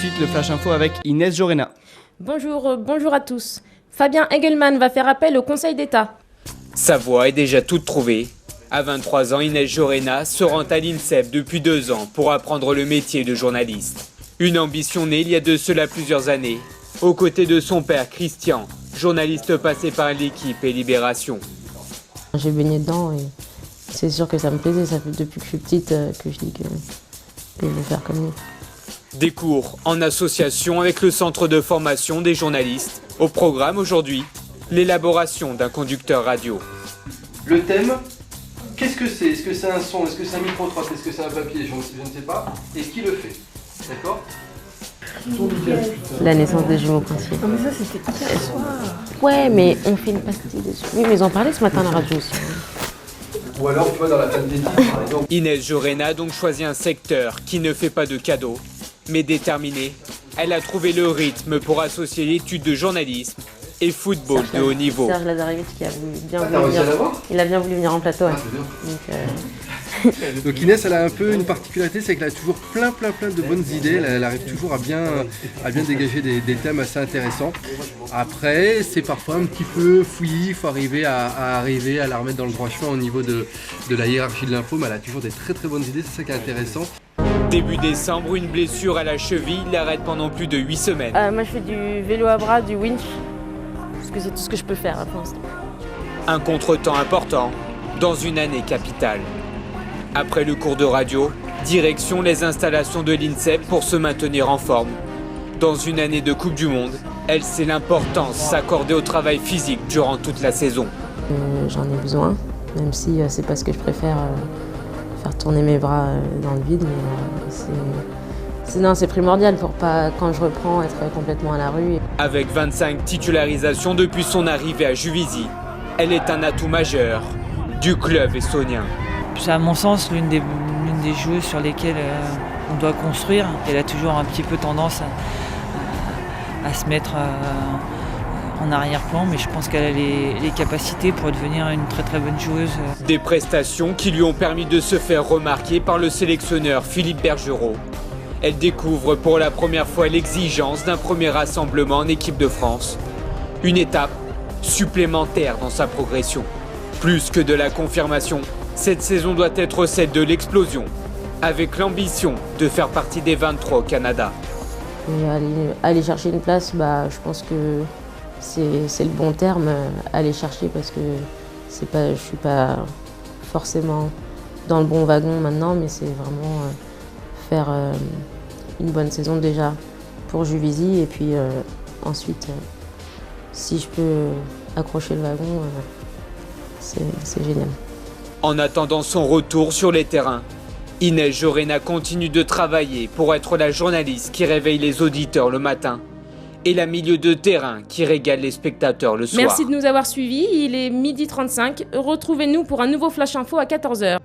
suite le Flash Info avec Inès Jorena. Bonjour à tous. Fabien Engelmann va faire appel au Conseil d'État. Sa voie est déjà toute trouvée. À 23 ans, Inès Jorena se rend à l'INSEP depuis 2 ans pour apprendre le métier de journaliste. Une ambition née il y a de cela plusieurs années, aux côtés de son père Christian, journaliste passé par l'équipe et Libération. J'ai baigné dedans et c'est sûr que ça me plaisait. Ça fait depuis que je suis petite que je dis que je veux faire comme lui. Des cours en association avec le Centre de formation des journalistes. Au programme aujourd'hui, l'élaboration d'un conducteur radio. Le thème, qu'est-ce que c'est? Est-ce que c'est un son? Est-ce que c'est un micro-trottoir? Est-ce que c'est un papier? Je ne sais pas. Et qui le fait? D'accord? La naissance des jumeaux princiers. Oh, mais ça, c'était hier soir. Ouais, mais on fait une pastille dessus. Oui, mais ils en parlaient ce matin à la radio aussi. Ou alors, tu vois, dans la table d'études, par exemple. Inès Jorena a donc choisi un secteur qui ne fait pas de cadeaux, mais déterminée. Elle a trouvé le rythme pour associer l'étude de journalisme et football de haut niveau. Serge Lazarevitch qui a bien T'as réussi à l'avoir? Il a bien voulu venir en plateau. Ouais. Donc Inès, elle a un peu une particularité, c'est qu'elle a toujours plein de bonnes idées. Elle arrive toujours à bien dégager des thèmes assez intéressants. Après, c'est parfois un petit peu fouillis, il faut arriver à la remettre dans le droit chemin au niveau de la hiérarchie de l'info, mais elle a toujours des très bonnes idées, c'est ça qui est intéressant. Début décembre, une blessure à la cheville l'arrête pendant plus de 8 semaines. Moi, je fais du vélo à bras, du winch, parce que c'est tout ce que je peux faire pour l'instant. Un contretemps important dans une année capitale. Après le cours de radio, direction les installations de l'INSEP pour se maintenir en forme. Dans une année de Coupe du Monde, elle sait l'importance s'accorder au travail physique durant toute la saison. J'en ai besoin, même si c'est pas ce que je préfère, faire tourner mes bras dans le vide, mais c'est primordial pour pas, quand je reprends, être complètement à la rue. Avec 25 titularisations depuis son arrivée à Juvisy, elle est un atout majeur du club estonien. C'est à mon sens l'une des joueuses sur lesquelles on doit construire. Elle a toujours un petit peu tendance à se mettre en arrière-plan, mais je pense qu'elle a les capacités pour devenir une très bonne joueuse. Des prestations qui lui ont permis de se faire remarquer par le sélectionneur Philippe Bergerot. Elle découvre pour la première fois l'exigence d'un premier rassemblement en équipe de France. Une étape supplémentaire dans sa progression. Plus que de la confirmation, cette saison doit être celle de l'explosion, avec l'ambition de faire partie des 23 au Canada. Et aller chercher une place, je pense que c'est le bon terme, aller chercher, parce que je suis pas forcément dans le bon wagon maintenant, mais c'est vraiment faire une bonne saison déjà pour Juvisy, et puis ensuite, si je peux accrocher le wagon, c'est génial. En attendant son retour sur les terrains, Inès Jorena continue de travailler pour être la journaliste qui réveille les auditeurs le matin et la milieu de terrain qui régale les spectateurs le soir. Merci de nous avoir suivis. Il est 12h35. Retrouvez-nous pour un nouveau Flash Info à 14h.